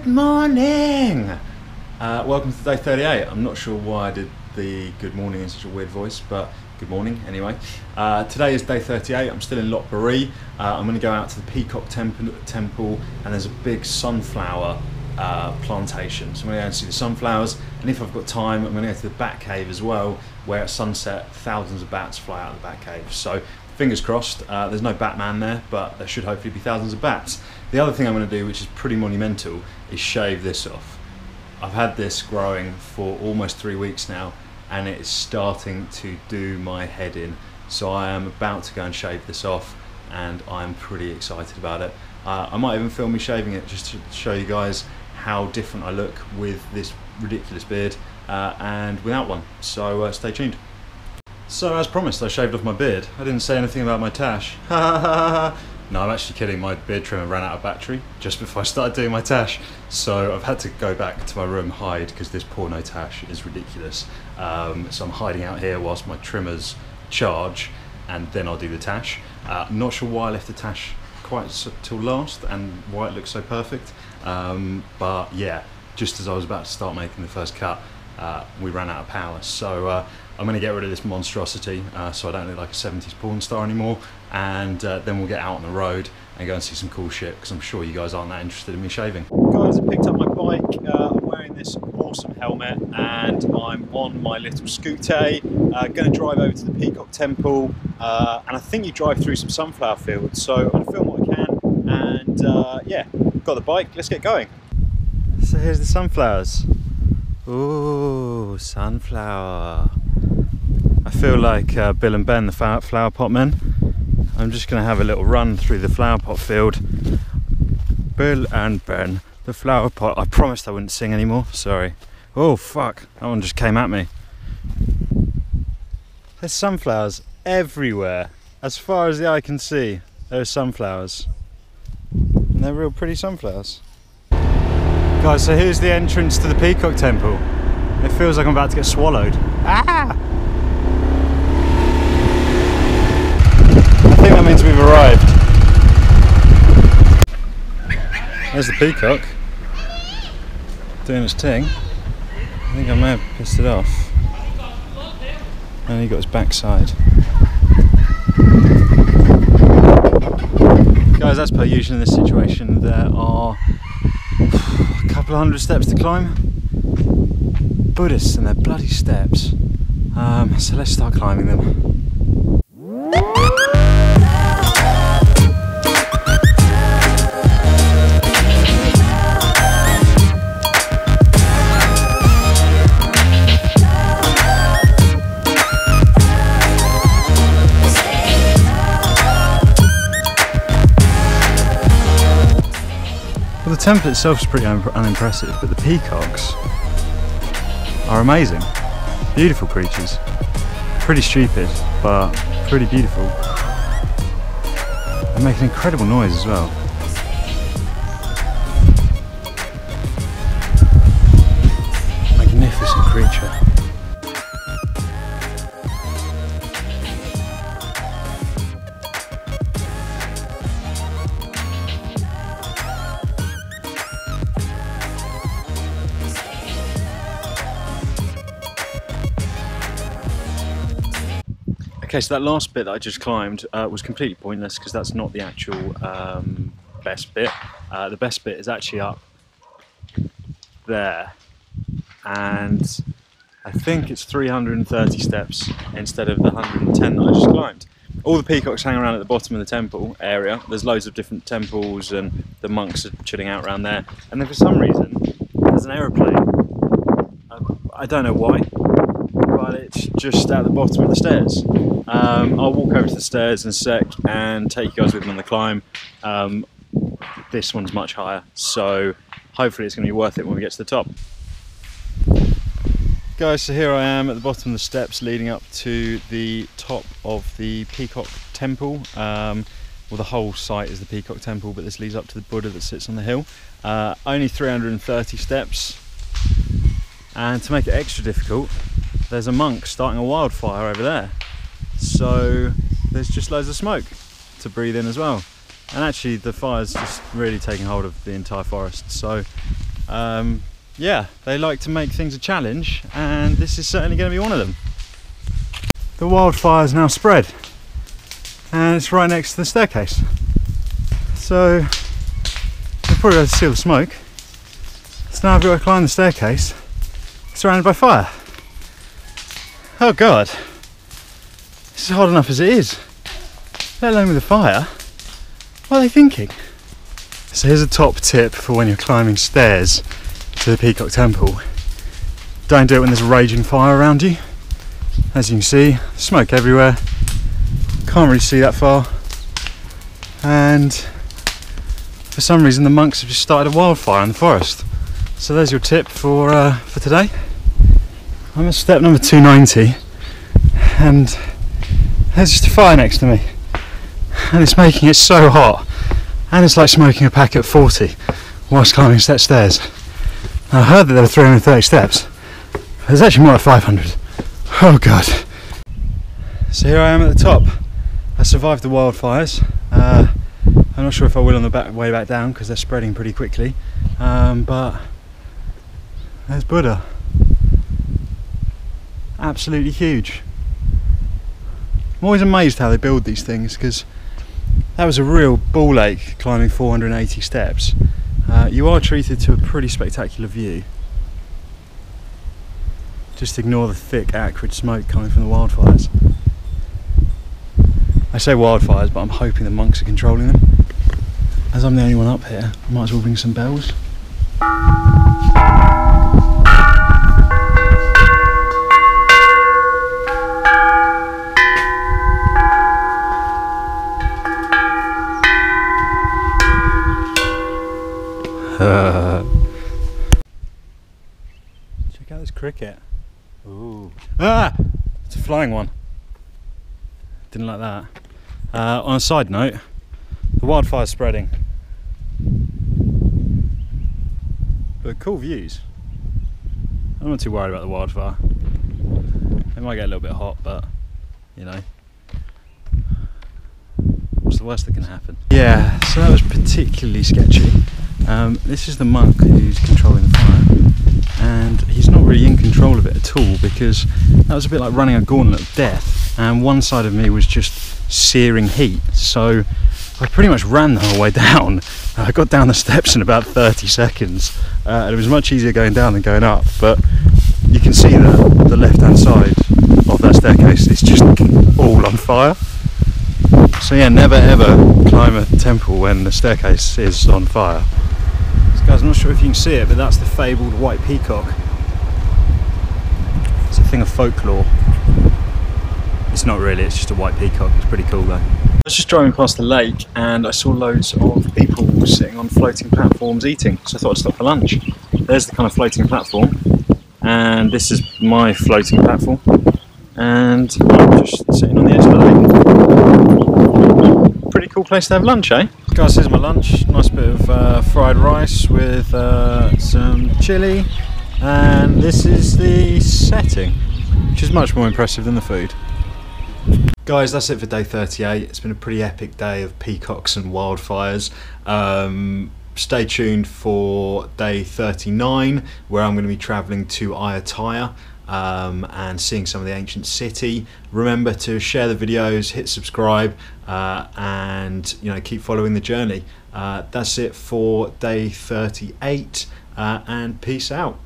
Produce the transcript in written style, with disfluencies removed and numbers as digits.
Good morning! Welcome to day 38. I'm not sure why I did the good morning in such a weird voice, but good morning anyway. Today is day 38. I'm still in Lopburi. I'm going to go out to the Peacock Temple, and there's a big sunflower plantation. So I'm going to go and see the sunflowers, and if I've got time, I'm going to go to the bat cave as well, where at sunset thousands of bats fly out of the bat cave. So fingers crossed. There's no Batman there, but there should hopefully be thousands of bats. The other thing I'm going to do, which is pretty monumental, is shave this off. I've had this growing for almost 3 weeks now, and it is starting to do my head in. So I am about to go and shave this off, and I'm pretty excited about it. I might even film me shaving it just to show you guys how different I look with this ridiculous beard and without one. So stay tuned. So as promised, I shaved off my beard. I didn't say anything about my tash. No, I'm actually kidding. My beard trimmer ran out of battery just before I started doing my tash. So I've had to go back to my room, hide, because this porno tash is ridiculous. So I'm hiding out here whilst my trimmers charge, and then I'll do the tash. Not sure why I left the tash quite till last and why it looks so perfect. But yeah, just as I was about to start making the first cut, we ran out of power. So I'm going to get rid of this monstrosity so I don't look like a 70s porn star anymore, and then we'll get out on the road and go and see some cool shit, because I'm sure you guys aren't that interested in me shaving. Guys, I picked up my bike. I'm wearing this awesome helmet and I'm on my little scooter. Going to drive over to the Peacock Temple, and I think you drive through some sunflower fields, so I'm going to film what I can, and yeah, got the bike, let's get going. So here's the sunflowers. Ooh, sunflower. I feel like Bill and Ben, the flower pot men. I'm just going to have a little run through the flower pot field. Bill and Ben, the flower pot. I promised I wouldn't sing anymore, sorry. Oh fuck, that one just came at me. There's sunflowers everywhere. As far as the eye can see, there are sunflowers. And they're real pretty sunflowers. Guys, so here's the entrance to the Peacock Temple. It feels like I'm about to get swallowed. Ah! I think that means we've arrived. There's the peacock doing its thing. I think I may have pissed it off. And he got his backside. Guys, as per usual in this situation, there are a couple of hundred steps to climb. Buddhists and their bloody steps. So let's start climbing them. Well, the temple itself is pretty unimpressive, but the peacocks are amazing. Beautiful creatures. Pretty stupid, but pretty beautiful. They make an incredible noise as well. Magnificent creature. Okay, so that last bit that I just climbed was completely pointless, because that's not the actual best bit. The best bit is actually up there, and I think it's 330 steps instead of the 110 that I just climbed. All the peacocks hang around at the bottom of the temple area. There's loads of different temples, and the monks are chilling out around there. And then for some reason, there's an aeroplane. I don't know why, but it's just at the bottom of the stairs. I'll walk over to the stairs in a sec and take you guys with me on the climb. This one's much higher, so hopefully it's going to be worth it when we get to the top. Guys, so here I am at the bottom of the steps leading up to the top of the Peacock Temple. Well, the whole site is the Peacock Temple, but this leads up to the Buddha that sits on the hill. Only 330 steps, and to make it extra difficult, there's a monk starting a wildfire over there. So there's just loads of smoke to breathe in as well. And actually the fire's just really taking hold of the entire forest. So Yeah, they like to make things a challenge, and this is certainly going to be one of them. The wildfire's now spread, and it's right next to the staircase. So you'll probably be able to see all the smoke. So now I've got to climb the staircase, surrounded by fire. Oh God, this is hard enough as it is, let alone with the fire. What are they thinking? So here's a top tip for when you're climbing stairs to the Peacock Temple. Don't do it when there's a raging fire around you. As you can see, smoke everywhere. Can't really see that far. And for some reason the monks have just started a wildfire in the forest. So there's your tip for today. I'm at step number 290 and there's just a fire next to me. And it's making it so hot. And it's like smoking a pack at 40 whilst climbing stairs. I heard that there were 330 steps. There's actually more like 500. Oh God. So here I am at the top. I survived the wildfires. I'm not sure if I will on the way back down because they're spreading pretty quickly. But there's Buddha. Absolutely huge. I'm always amazed how they build these things, because that was a real ball ache climbing 480 steps. You are treated to a pretty spectacular view. Just ignore the thick acrid smoke coming from the wildfires. I say wildfires, but I'm hoping the monks are controlling them. As I'm the only one up here, I might as well ring some bells. Check out this cricket. Ooh. Ah! It's a flying one. Didn't like that. On a side note, the wildfire's spreading. But cool views. I'm not too worried about the wildfire. It might get a little bit hot, but you know, what's the worst that can happen? Yeah, so that was particularly sketchy. This is the monk who's controlling the fire, and he's not really in control of it at all, because that was a bit like running a gauntlet of death, and one side of me was just searing heat, so I pretty much ran the whole way down. I got down the steps in about 30 seconds, and it was much easier going down than going up, but you can see that the left hand side of that staircase is just all on fire. So yeah, never ever climb a temple when the staircase is on fire. So guys, I'm not sure if you can see it, but that's the fabled white peacock. It's a thing of folklore. It's not really, it's just a white peacock. It's pretty cool though. I was just driving past the lake and I saw loads of people sitting on floating platforms eating, so I thought I'd stop for lunch. There's the kind of floating platform, and this is my floating platform, and I'm just sitting on the edge of the lake. Pretty cool place to have lunch, eh? Guys, here's my lunch. Nice bit of fried rice with some chilli, and this is the setting, which is much more impressive than the food. Guys, that's it for day 38. It's been a pretty epic day of peacocks and wildfires. Stay tuned for day 39, where I'm going to be travelling to Ayutthaya and seeing some of the ancient city. Remember to share the videos, hit subscribe, and keep following the journey. That's it for day 38, and peace out.